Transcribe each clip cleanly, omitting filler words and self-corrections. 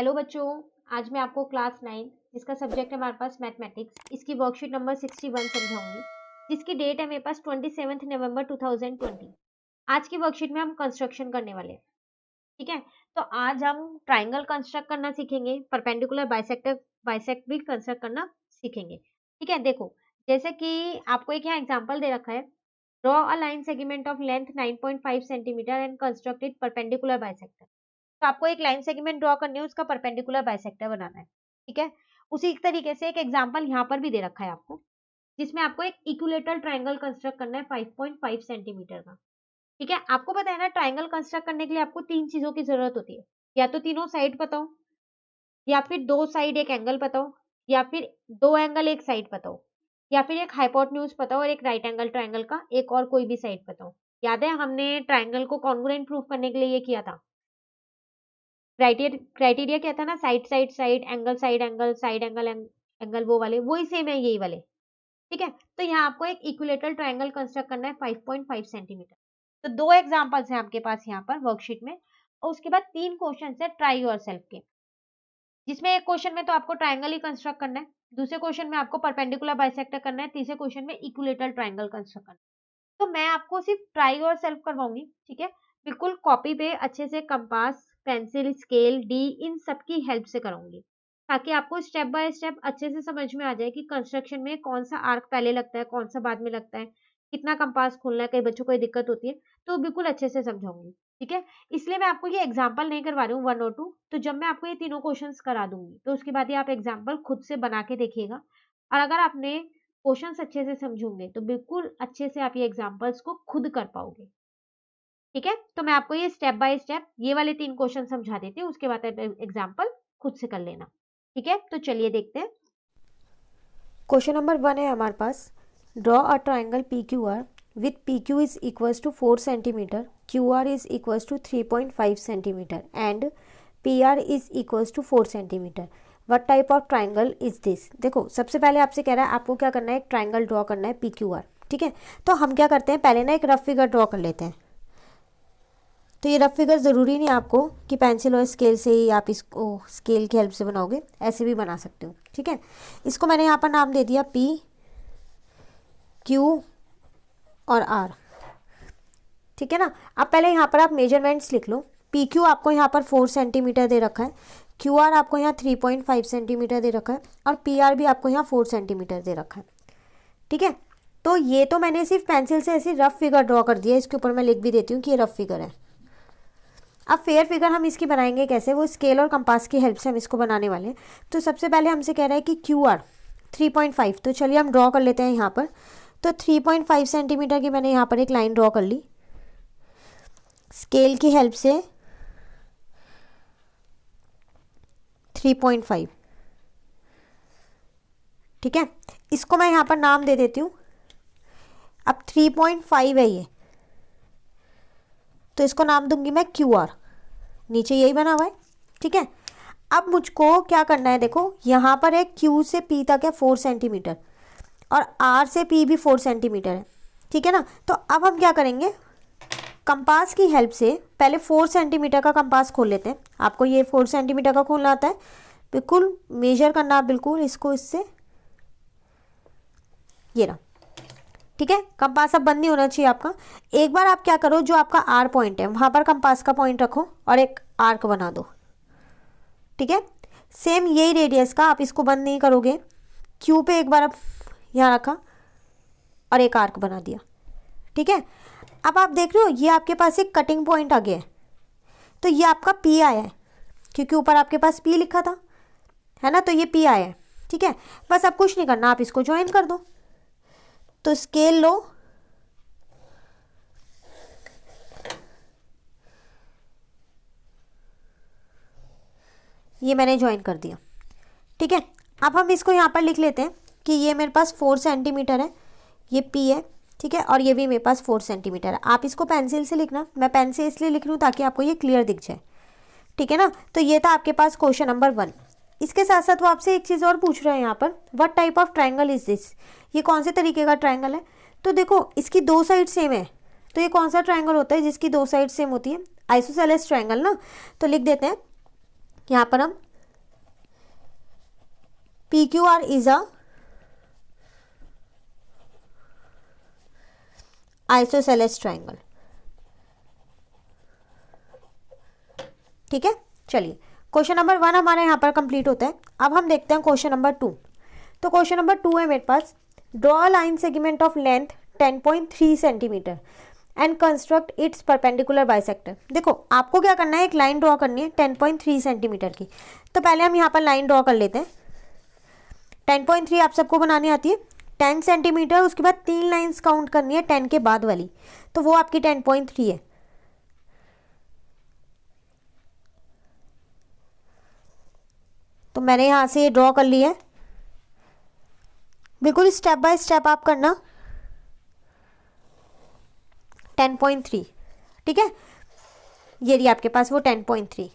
Hello बच्चों, आज मैं आपको क्लास 9 जिसका सब्जेक्ट है हमारे पास मैथमेटिक्स, इसकी वर्कशीट नंबर 61 समझाऊंगी, जिसकी डेट है मेरे पास 27 नवंबर 2020। आज की वर्कशीट में हम कंस्ट्रक्शन करने वाले हैं। ठीक है, तो आज हम ट्राइंगल कंस्ट्रक्ट करना सीखेंगे, परपेंडिकुलर बाइसेक्टर बाइसेक्ट भी कंस्ट्रक्ट करना सीखेंगे। ठीक है, देखो जैसे कि आपको एक यहाँ एग्जाम्पल दे रखा है, draw a line segment of length 9.5 centimetre and construct it perpendicular bisector. तो आपको एक लाइन सेगमेंट ड्रॉ करनी है, उसका परपेंडिकुलर बाइसेक्टर बनाना है। ठीक है, उसी तरीके से एक एग्जांपल यहाँ पर भी दे रखा है आपको, जिसमें आपको एक इक्विलेटरल ट्रायंगल कंस्ट्रक्ट करना है 5.5 सेंटीमीटर का। ठीक है, आपको पता है ना, ट्रायंगल कंस्ट्रक्ट करने के लिए आपको तीन चीजों की जरूरत होती है, या तो तीनों साइड बताओ, या फिर दो साइड एक एंगल बताओ, या फिर दो एंगल एक साइड बताओ, या फिर एक हाइपोटेन्यूज बताओ और एक राइट एंगल ट्रायंगल का एक और कोई भी साइड बताओ। याद है हमने ट्रायंगल को कॉन्ग्रुएंट प्रूफ करने के लिए ये किया था। क्राइटेरिया क्या था ना, side side side angle side angle side angle angle, वो वाले वही सेम है, यही वाले। ठीक है, तो यहाँ आपको एक इक्विलेटरल ट्रायंगल कंस्ट्रक्ट करना है 5.5 सेंटीमीटर। तो दो एग्जांपल्स हैं आपके पास यहाँ पर वर्कशीट में, और उसके बाद तीन क्वेश्चन है ट्राई योरसेल्फ के, जिसमें एक क्वेश्चन में तो आपको ट्रायंगल ही कंस्ट्रक्ट करना है, दूसरे क्वेश्चन में आपको परपेंडिकुलर बाइसेक्टर करना है, तीसरे क्वेश्चन में इक्विलेटरल ट्रायंगल कंस्ट्रक्ट करना है। तो मैं आपको सिर्फ ट्राई योरसेल्फ करवाऊंगी। ठीक है, बिल्कुल कॉपी पे अच्छे से कंपास पेंसिल स्केल डी इन सब की हेल्प से कराऊंगी, ताकि आपको स्टेप बाय स्टेप अच्छे से समझ में आ जाए कि कंस्ट्रक्शन में कौन सा आर्क पहले लगता है, कौन सा बाद में लगता है, कितना कंपास खोलना है, कई बच्चों को दिक्कत होती है, तो बिल्कुल अच्छे से समझाऊंगी। ठीक है, इसलिए मैं आपको ये एग्जाम्पल नहीं करवा रही हूँ 1 और 2। तो जब मैं आपको ये तीनों क्वेश्चन करा दूंगी तो उसके बाद ही आप एग्जाम्पल खुद से बना के देखिएगा, और अगर आपने क्वेश्चंस अच्छे से समझोगे तो बिल्कुल अच्छे से आप ये एग्जाम्पल्स को खुद कर पाओगे। ठीक है, तो मैं आपको ये स्टेप बाय स्टेप ये वाले तीन क्वेश्चन समझा देती हूँ, उसके बाद एग्जाम्पल खुद से कर लेना। ठीक है, तो चलिए देखते हैं। क्वेश्चन नंबर 1 है हमारे पास, draw a triangle P Q R with P Q is equals to 4 centimetre, Q R is equals to 3.5 centimetre and P R is equals to 4 centimetre. What type of triangle is this. देखो सबसे पहले आपसे कह रहा है आपको क्या करना है, एक ट्राइंगल ड्रॉ करना है पी क्यू आर। ठीक है, तो हम क्या करते हैं, पहले ना एक रफ फिगर ड्रॉ कर लेते हैं। तो ये रफ फिगर ज़रूरी नहीं आपको कि पेंसिल और स्केल से ही आप इसको स्केल की हेल्प से बनाओगे, ऐसे भी बना सकते हो। ठीक है, इसको मैंने यहाँ पर नाम दे दिया पी क्यू और आर। ठीक है ना, अब पहले यहाँ पर आप मेजरमेंट्स लिख लो। पी क्यू आपको यहाँ पर 4 सेंटीमीटर दे रखा है, क्यू आर आपको यहाँ 3.5 सेंटीमीटर दे रखा है, और पी आर भी आपको यहाँ 4 सेंटीमीटर दे रखा है। ठीक है, तो ये तो मैंने सिर्फ पेंसिल से ऐसी रफ फिगर ड्रॉ कर दिया, इसके ऊपर मैं लिख भी देती हूँ कि ये रफ फिगर है। अब फेयर फिगर हम इसकी बनाएंगे कैसे, वो स्केल और कंपास की हेल्प से हम इसको बनाने वाले हैं। तो सबसे पहले हमसे कह रहा है कि क्यू आर 3.5, तो चलिए हम ड्रॉ कर लेते हैं यहाँ पर। तो 3.5 सेंटीमीटर की मैंने यहाँ पर एक लाइन ड्रॉ कर ली स्केल की हेल्प से, 3.5। ठीक है, इसको मैं यहाँ पर नाम दे देती हूँ। अब 3.5 है ये, तो इसको नाम दूंगी मैं क्यू आर, नीचे यही बना हुआ है। ठीक है, अब मुझको क्या करना है, देखो यहाँ पर एक क्यू से पी तक है 4 सेंटीमीटर, और आर से पी भी 4 सेंटीमीटर है। ठीक है ना, तो अब हम क्या करेंगे, कंपास की हेल्प से पहले 4 सेंटीमीटर का कंपास खोल लेते हैं। आपको ये 4 सेंटीमीटर का खोलना आता है, बिल्कुल मेजर करना, बिल्कुल इसको इससे, ये रहा। ठीक है, कंपास अब बंद नहीं होना चाहिए आपका। एक बार आप क्या करो, जो आपका आर पॉइंट है वहाँ पर कंपास का पॉइंट रखो और एक आर्क बना दो। ठीक है, सेम यही रेडियस का, आप इसको बंद नहीं करोगे, क्यू पे एक बार आप यहाँ रखा और एक आर्क बना दिया। ठीक है, अब आप देख रहे हो ये आपके पास एक कटिंग पॉइंट आ गया है, तो ये आपका पी आया है, क्योंकि ऊपर आपके पास पी लिखा था, है ना, तो ये पी आया है। ठीक है, बस अब कुछ नहीं करना, आप इसको ज्वाइन कर दो। तो स्केल लो, ये मैंने ज्वाइन कर दिया। ठीक है, अब हम इसको यहाँ पर लिख लेते हैं कि ये मेरे पास 4 सेंटीमीटर है, ये पी है। ठीक है, और ये भी मेरे पास 4 सेंटीमीटर है। आप इसको पेंसिल से लिखना, मैं पेन से इसलिए लिख रही हूँ ताकि आपको ये क्लियर दिख जाए। ठीक है ना, तो ये था आपके पास क्वेश्चन नंबर 1। इसके साथ साथ वो आपसे एक चीज़ और पूछ रहे हैं यहाँ पर, what type of triangle is this, ये कौन से तरीके का ट्राइंगल है। तो देखो इसकी दो साइड सेम है, तो ये कौन सा ट्राइंगल होता है जिसकी दो साइड सेम होती है, आइसोसेलेस ट्राइंगल ना। तो लिख देते हैं यहाँ पर हम PQR is a isosceles triangle. ठीक है, चलिए क्वेश्चन नंबर 1 हमारे यहाँ पर कंप्लीट होता है। अब हम देखते हैं क्वेश्चन नंबर 2। तो क्वेश्चन नंबर 2 है मेरे पास, draw a line segment of length 10.3 centimetre and construct its perpendicular bisector. देखो आपको क्या करना है, एक लाइन ड्रॉ करनी है 10.3 सेंटीमीटर की। तो पहले हम यहाँ पर लाइन ड्रॉ कर लेते हैं। 10.3 आप सबको बनानी आती है। 10 सेंटीमीटर, उसके बाद 3 लाइन्स काउंट करनी है 10 के बाद वाली, तो वो आपकी 10.3 है। तो मैंने यहाँ से ये ड्रॉ कर ली है। बिल्कुल स्टेप बाय स्टेप आप करना। 10.3, ठीक है, ये रही आपके पास वो 10.3,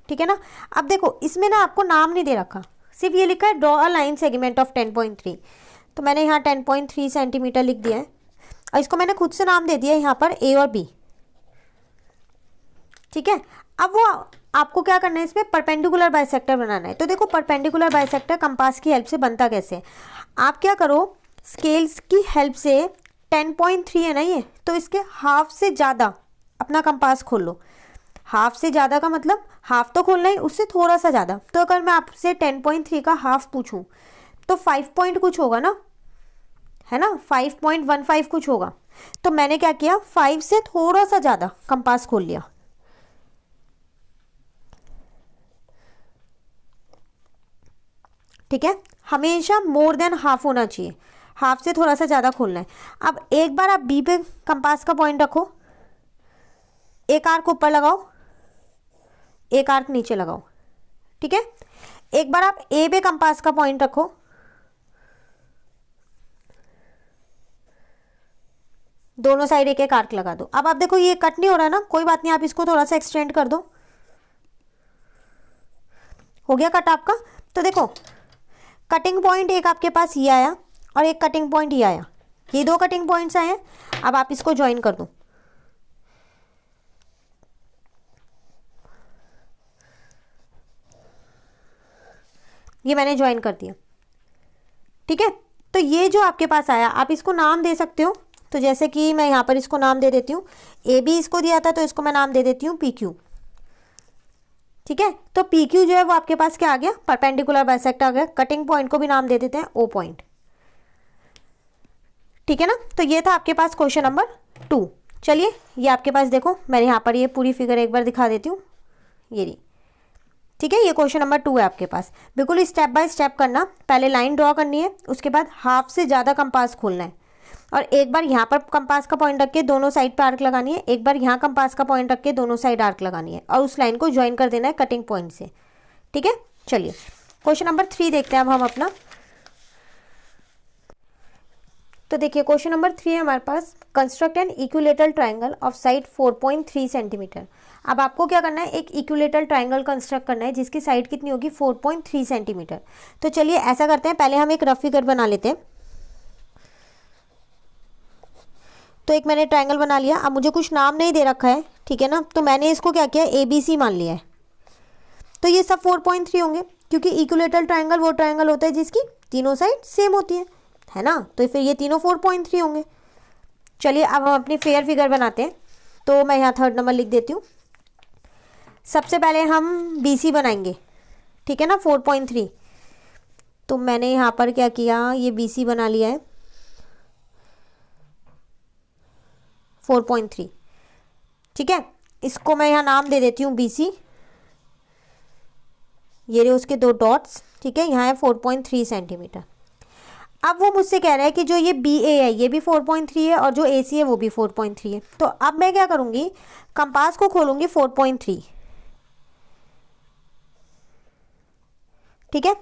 ठीक है ना। अब देखो इसमें ना आपको नाम नहीं दे रखा, सिर्फ ये लिखा है draw a line segment of 10.3। तो मैंने यहाँ 10.3 सेंटीमीटर लिख दिया है और इसको मैंने खुद से नाम दे दिया है यहाँ पर A और B, ठीक है। अब वो आपको क्या करना है, इसमें परपेंडिकुलर बाइसेक्टर बनाना है। तो देखो परपेंडिकुलर बाइसेक्टर कंपास की हेल्प से बनता कैसे है, आप क्या करो, स्केल्स की हेल्प से 10.3 है ना ये, तो इसके हाफ से ज़्यादा अपना कंपास खोल लो। हाफ से ज़्यादा का मतलब हाफ तो खोलना ही, उससे थोड़ा सा ज़्यादा। तो अगर मैं आपसे 10.3 का हाफ पूछूं तो 5 पॉइंट कुछ होगा ना, है ना, 5.15 कुछ होगा। तो मैंने क्या किया, 5 से थोड़ा सा ज़्यादा कंपास खोल लिया। ठीक है, हमेशा मोर देन हाफ होना चाहिए, हाफ से थोड़ा सा ज़्यादा खोलना है। अब एक बार आप बी पे कंपास का पॉइंट रखो, एक आर्क ऊपर लगाओ, एक आर्क नीचे लगाओ, ठीक है। एक बार आप ए पे कंपास का पॉइंट रखो, दोनों साइड एक एक आर्क लगा दो। अब आप देखो ये कट नहीं हो रहा ना, कोई बात नहीं, आप इसको थोड़ा सा एक्सटेंड कर दो, हो गया कट आपका। तो देखो कटिंग पॉइंट एक आपके पास ये आया और एक कटिंग पॉइंट ये आया, ये 2 कटिंग पॉइंट्स आए हैं। अब आप इसको ज्वाइन कर दो, ये मैंने ज्वाइन कर दिया, ठीक है। तो ये जो आपके पास आया, आप इसको नाम दे सकते हो। तो जैसे कि मैं यहाँ पर इसको नाम दे देती हूँ, ए बी इसको दिया था तो इसको मैं नाम दे देती हूँ PQ, ठीक है। तो PQ जो है वो आपके पास क्या आ गया, परपेंडिकुलर बाइसेक्टर आ गया। कटिंग पॉइंट को भी नाम दे देते हैं O पॉइंट, ठीक है ना। तो ये था आपके पास क्वेश्चन नंबर 2। चलिए ये आपके पास देखो, मैं यहाँ पर ये पूरी फिगर एक बार दिखा देती हूँ, ये रही, ठीक है। ये क्वेश्चन नंबर 2 है आपके पास। बिल्कुल स्टेप बाय स्टेप करना, पहले लाइन ड्रॉ करनी है, उसके बाद हाफ से ज़्यादा कंपास खोलना है और एक बार यहाँ पर कंपास का पॉइंट रख के दोनों साइड पे आर्क लगानी है, एक बार यहाँ कंपास का पॉइंट रख के दोनों साइड आर्क लगानी है और उस लाइन को ज्वाइन कर देना है कटिंग पॉइंट से, ठीक है। चलिए क्वेश्चन नंबर 3 देखते हैं अब हम अपना। तो देखिए क्वेश्चन नंबर 3 है हमारे पास, construct an equilateral triangle of side 4.3 centimetre. अब आपको क्या करना है, एक इक्विलेटरल ट्राइंगल कंस्ट्रक्ट करना है जिसकी साइड कितनी होगी, 4.3 सेंटीमीटर। तो चलिए ऐसा करते हैं, पहले हम एक रफ फिगर बना लेते हैं। तो एक मैंने ट्राइंगल बना लिया। अब मुझे कुछ नाम नहीं दे रखा है, ठीक है ना, तो मैंने इसको क्या किया, ABC मान लिया है। तो ये सब 4.3 होंगे, क्योंकि इक्विलेटरल ट्राइंगल वो ट्राइंगल होता है जिसकी तीनों साइड सेम होती है ना, तो फिर ये तीनों 4.3 होंगे। चलिए अब हम अपनी फेयर फिगर बनाते हैं। तो मैं यहाँ 3rd नंबर लिख देती हूँ। सबसे पहले हम BC बनाएंगे, ठीक है ना, 4.3। तो मैंने यहाँ पर क्या किया, ये BC बना लिया है 4.3, ठीक है। इसको मैं यहाँ नाम दे देती हूँ BC, ये रहे उसके 2 डॉट्स, ठीक है। यहाँ है 4.3 सेंटीमीटर। अब वो मुझसे कह रहा है कि जो ये BA है ये भी 4.3 है और जो AC है वो भी 4.3 है। तो अब मैं क्या करूँगी, कंपास को खोलूँगी 4.3, ठीक है।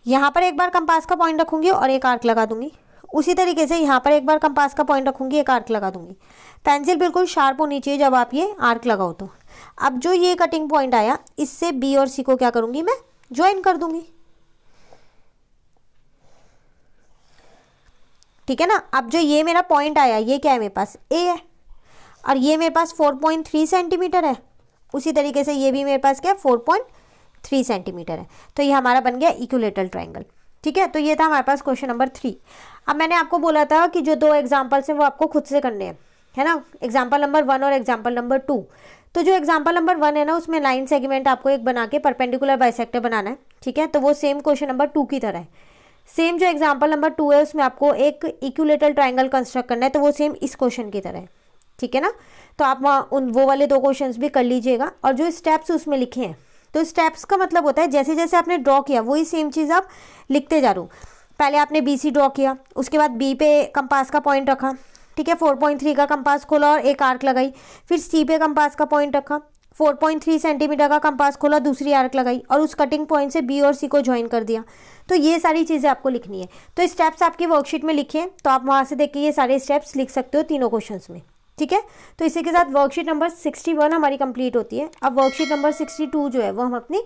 यहाँ पर एक बार कंपास का पॉइंट रखूँगी और एक आर्क लगा दूँगी। उसी तरीके से यहाँ पर एक बार कंपास का पॉइंट रखूँगी, एक आर्क लगा दूँगी। पेंसिल बिल्कुल शार्प होनी चाहिए जब आप ये आर्क लगाओ। तो अब जो ये कटिंग पॉइंट आया, इससे B और C को क्या करूँगी, मैं ज्वाइन कर दूँगी, ठीक है ना। अब जो ये मेरा पॉइंट आया, ये क्या है मेरे पास, A है और ये मेरे पास 4.3 सेंटीमीटर है। उसी तरीके से ये भी मेरे पास क्या है, 4.3 3 सेंटीमीटर है। तो ये हमारा बन गया इक्विलेटरल ट्रायंगल। ठीक है, तो ये था हमारे पास क्वेश्चन नंबर 3। अब मैंने आपको बोला था कि जो 2 एग्जाम्पल्स हैं वो आपको खुद से करने हैं, है ना, एग्जाम्पल नंबर 1 और एग्जाम्पल नंबर 2। तो जो एग्जाम्पल नंबर 1 है ना, उसमें लाइन सेगमेंट आपको एक बना के परपेंडिकुलर बाइसेक्टर बनाना है। ठीक है, तो वो सेम क्वेश्चन नंबर 2 की तरह है। सेम जो एग्जाम्पल नंबर 2 है उसमें आपको एक इक्विलेटरल ट्रायंगल कंस्ट्रक्ट करना है, तो वो सेम इस क्वेश्चन की तरह है। ठीक है ना, तो आप वहाँ वो वाले 2 क्वेश्चंस भी कर लीजिएगा। और जो स्टेप्स उसमें लिखे हैं, तो स्टेप्स का मतलब होता है जैसे जैसे आपने ड्रॉ किया वही सेम चीज़ आप लिखते जा रहे हो। पहले आपने BC ड्रॉ किया, उसके बाद B पे कंपास का पॉइंट रखा। ठीक है, 4.3 का कंपास खोला और एक आर्क लगाई। फिर C पे कंपास का पॉइंट रखा, 4.3 सेंटीमीटर का कंपास खोला, दूसरी आर्क लगाई और उस कटिंग पॉइंट से B और C को ज्वाइन कर दिया। तो ये सारी चीज़ें आपको लिखनी है। तो स्टेप्स आपकी वर्कशीट में लिखे, तो आप वहाँ से देख के ये सारे स्टेप्स लिख सकते हो तीनों क्वेश्चंस में। ठीक है, तो इसी के साथ वर्कशीट नंबर 61 हमारी कंप्लीट होती है। अब वर्कशीट नंबर 62 जो है वो हम अपनी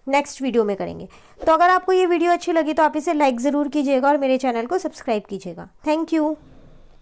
नेक्स्ट वीडियो में करेंगे। तो अगर आपको ये वीडियो अच्छी लगी तो आप इसे लाइक ज़रूर कीजिएगा और मेरे चैनल को सब्सक्राइब कीजिएगा। Thank you.